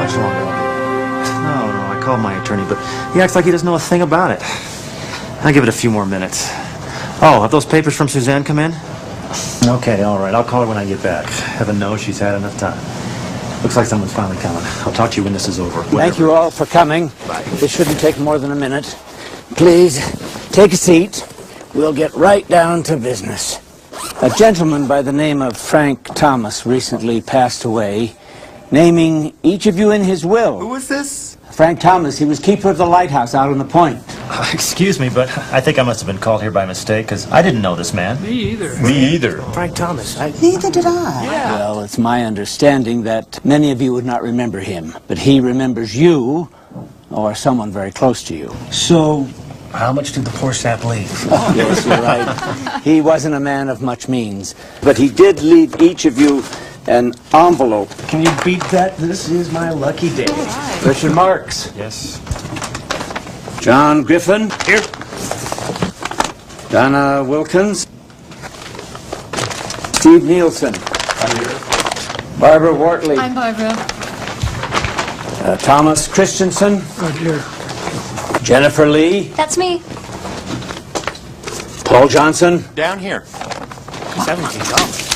much longer? No, I called my attorney, but he acts like he doesn't know a thing about it. I'll give it a few more minutes. Oh, have those papers from Suzanne come in? Okay, all right. I'll call her when I get back. Heaven knows she's had enough time. Looks like someone's finally coming. I'll talk to you when this is over. Thank you all for coming. Bye. This shouldn't take more than a minute. Please, take a seat. We'll get right down to business. A gentleman by the name of Frank Thomas recently passed away, naming each of you in his will. Who was this? Frank Thomas. He was keeper of the lighthouse out on the point. Excuse me, but I think I must have been called here by mistake, because I didn't know this man. Me either. Me either. Frank Thomas. Neither did I. Yeah. Well, it's my understanding that many of you would not remember him, but he remembers you, or someone very close to you. So, how much did the poor sap leave? Oh, yes, you're right. He wasn't a man of much means, but he did leave each of you an envelope. Can you beat that? This is my lucky day. Richard Marks. Yes. John Griffin. Here. Donna Wilkins. Steve Nielsen. I'm here. Barbara Wortley. I'm Barbara. Thomas Christensen. Right here. Jennifer Lee. That's me. Paul Johnson. Down here. $17.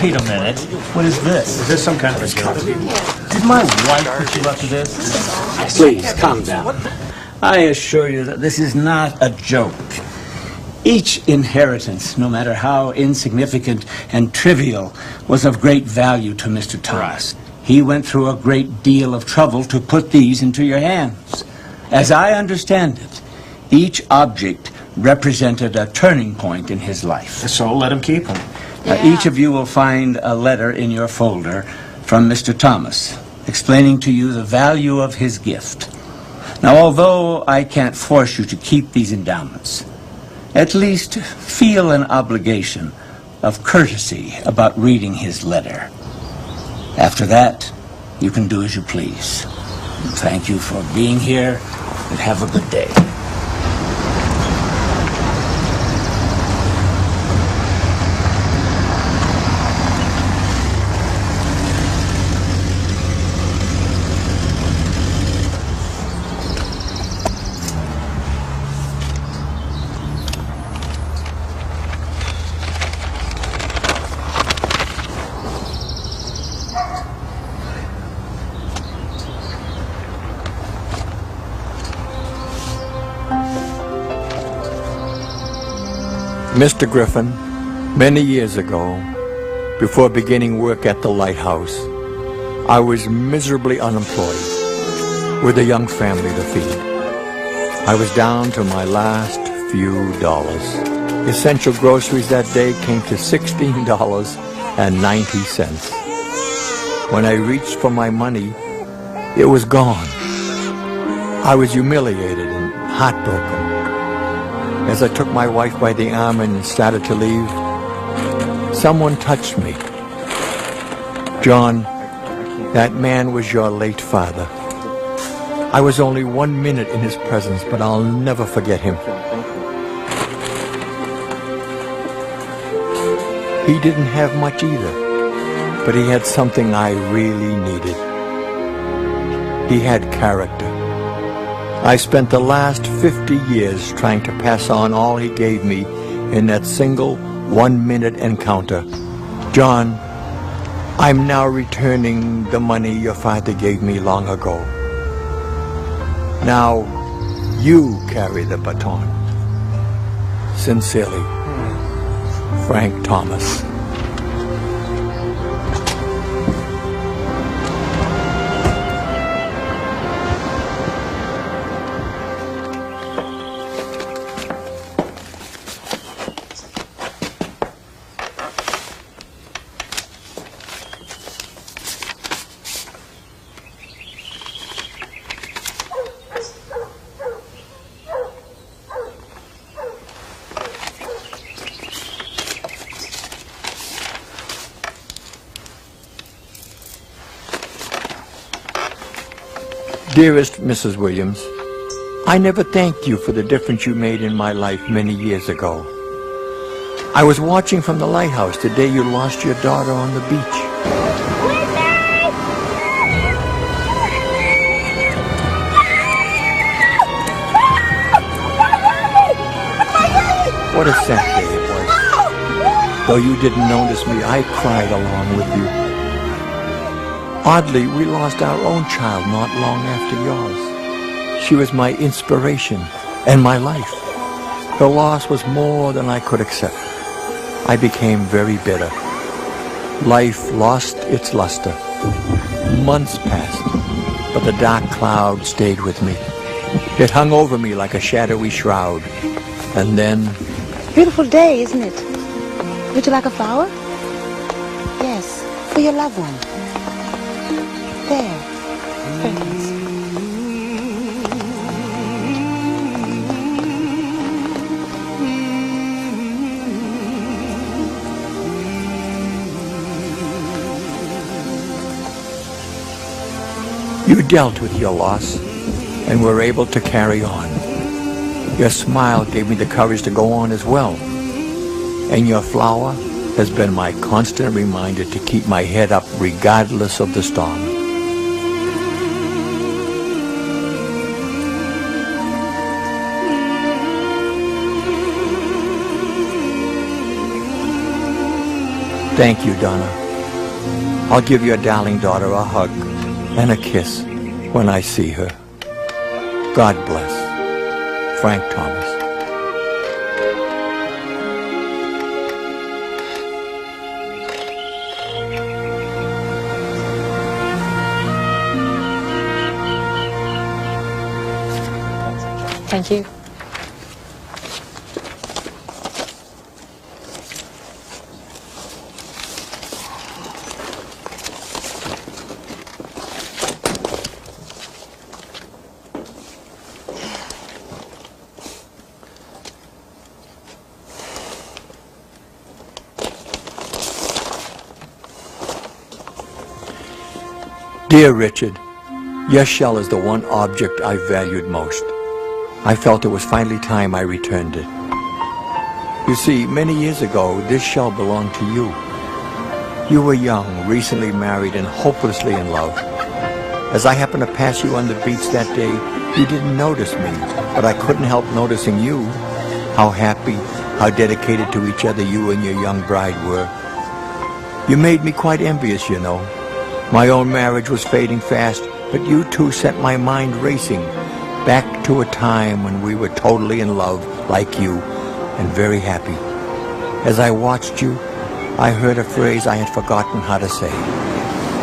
Wait a minute. What is this? Is this some kind of a joke? Did my wife put you up to this? Please, calm down. I assure you that this is not a joke. Each inheritance, no matter how insignificant and trivial, was of great value to Mr. Thomas. He went through a great deal of trouble to put these into your hands. As I understand it, each object represented a turning point in his life. So let him keep them. Each of you will find a letter in your folder from Mr. Thomas, explaining to you the value of his gift. Now, although I can't force you to keep these endowments, at least feel an obligation of courtesy about reading his letter. After that, you can do as you please. Thank you for being here, and have a good day. Mr. Griffin, many years ago, before beginning work at the lighthouse, I was miserably unemployed, with a young family to feed. I was down to my last few dollars. Essential groceries that day came to $16.90. When I reached for my money, it was gone. I was humiliated and heartbroken. As I took my wife by the arm and started to leave, someone touched me. John, that man was your late father. I was only 1 minute in his presence, but I'll never forget him. He didn't have much either, but he had something I really needed. He had character. I spent the last 50 years trying to pass on all he gave me in that single 1 minute encounter. John, I'm now returning the money your father gave me long ago. Now, you carry the baton. Sincerely, Frank Thomas. Dearest Mrs. Williams, I never thanked you for the difference you made in my life many years ago. I was watching from the lighthouse the day you lost your daughter on the beach. What a sad day it was. Though you didn't notice me, I cried along with you. Oddly, we lost our own child not long after yours. She was my inspiration and my life. The loss was more than I could accept. I became very bitter. Life lost its luster. Months passed, but the dark cloud stayed with me. It hung over me like a shadowy shroud. And then... Beautiful day, isn't it? Would you like a flower? Yes, for your loved one. There. Fragrance. You dealt with your loss and were able to carry on. Your smile gave me the courage to go on as well. And your flower has been my constant reminder to keep my head up regardless of the storm. Thank you, Donna. I'll give your darling daughter a hug and a kiss when I see her. God bless. Frank Thomas. Thank you. Dear Richard, your shell is the one object I valued most. I felt it was finally time I returned it. You see, many years ago, this shell belonged to you. You were young, recently married, and hopelessly in love. As I happened to pass you on the beach that day, you didn't notice me, but I couldn't help noticing you. How happy, how dedicated to each other you and your young bride were. You made me quite envious, you know. My own marriage was fading fast, but you two set my mind racing back to a time when we were totally in love, like you, and very happy. As I watched you, I heard a phrase I had forgotten how to say.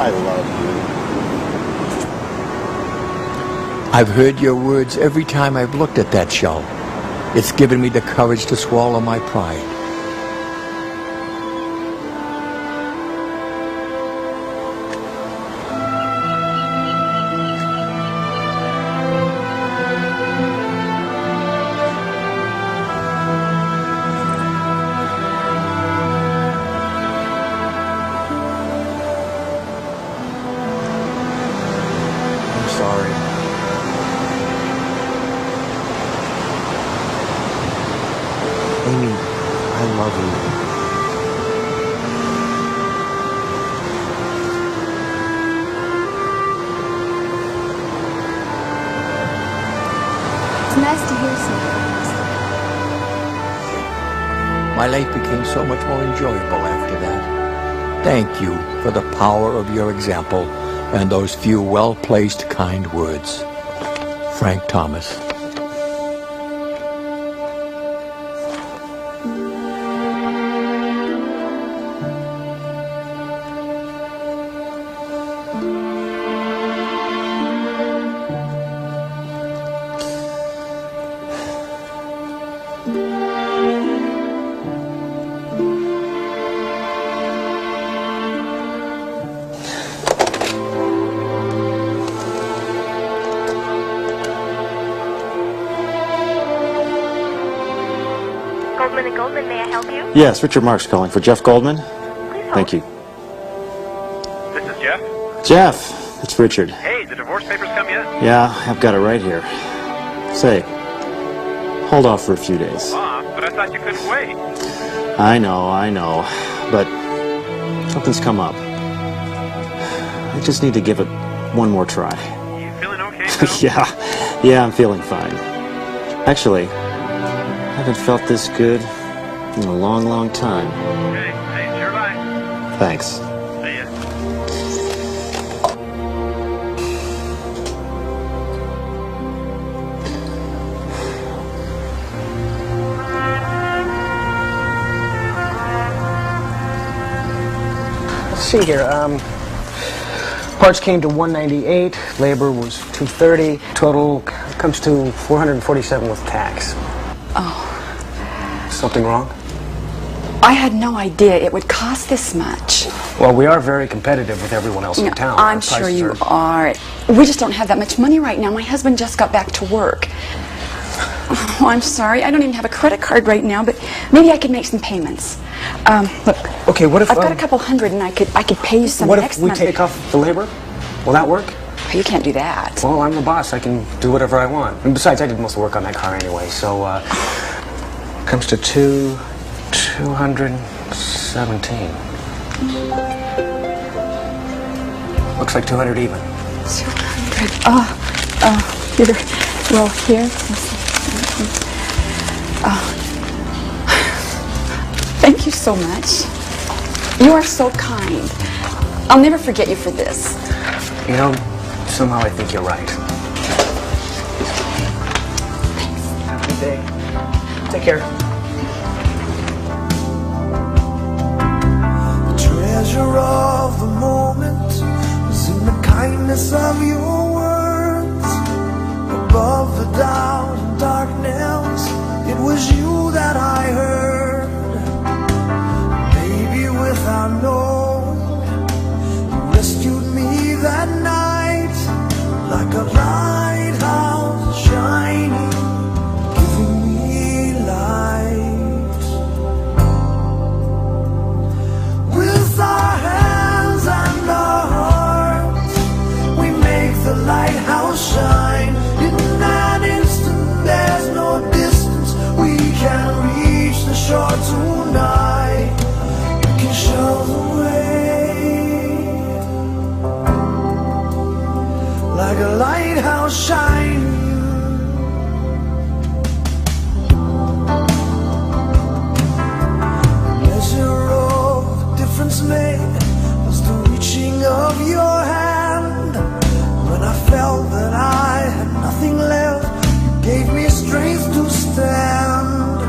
I love you. I've heard your words every time I've looked at that shell. It's given me the courage to swallow my pride. Sorry. Amy, I love you. It's nice to hear so. My life became so much more enjoyable after that. Thank you for the power of your example and those few well-placed kind words. Frank Thomas. Goldman and Goldman, may I help you? Yes, Richard Marks calling for Jeff Goldman. Please hold. Thank you. This is Jeff. Jeff, it's Richard. Hey, the divorce papers come yet? Yeah, I've got it right here. Say, hold off for a few days. But I thought you couldn't wait. I know, but something's come up. I just need to give it one more try. You feeling okay now? Yeah, I'm feeling fine. Actually, I haven't felt this good In a long, long time. Okay, hey, sure bye. Thanks. See ya. Let's see here. Parts came to 198, labor was 230, total comes to 447 with tax. Oh. Something wrong? I had no idea it would cost this much. Well, we are very competitive with everyone else in town. I'm Our sure prices you are. We just don't have that much money right now. My husband just got back to work. Oh, I'm sorry. I don't even have a credit card right now, but maybe I could make some payments. Look. Okay, what if I've got a couple hundred, and I could pay you some what next if we month. take off the labor? Will that work? You can't do that. Well, I'm the boss. I can do whatever I want. And besides, I did most of the work on that car anyway, so comes to 217. Looks like 200 even. 200. Here. Well, here. Thank you so much. You are so kind. I'll never forget you for this. You know, somehow I think you're right. Have a good day. Take care. The treasure of the moment was in the kindness of your words. Above the doubt and darkness, it was you that I heard. Maybe without knowing, you rescued me that night, like a lighthouse shining, giving me light. With our hands and our hearts, we make the lighthouse shine. In an instant, there's no distance, we can reach the shore tonight. You can show the way, like a lighthouse shining. The measure of the difference made was the reaching of your hand. When I felt that I had nothing left, you gave me strength to stand.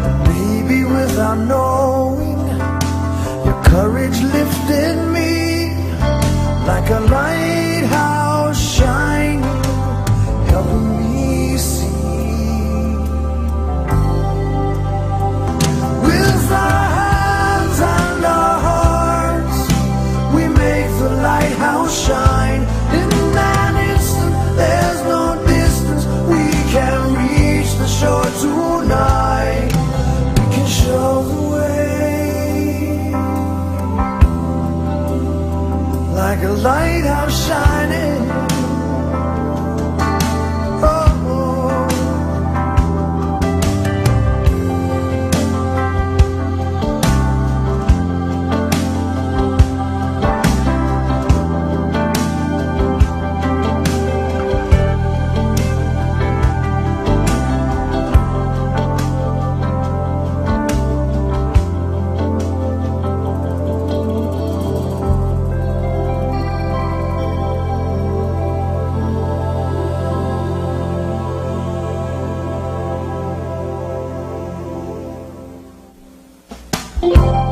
And maybe without knowing, your courage lifted me, like a lighthouse shining, helping me see. With our hands and our hearts, we make the lighthouse shine. In an instant, there's no distance, we can reach the shore tonight. We can show the way, like a lighthouse shining. Oh, Thank you.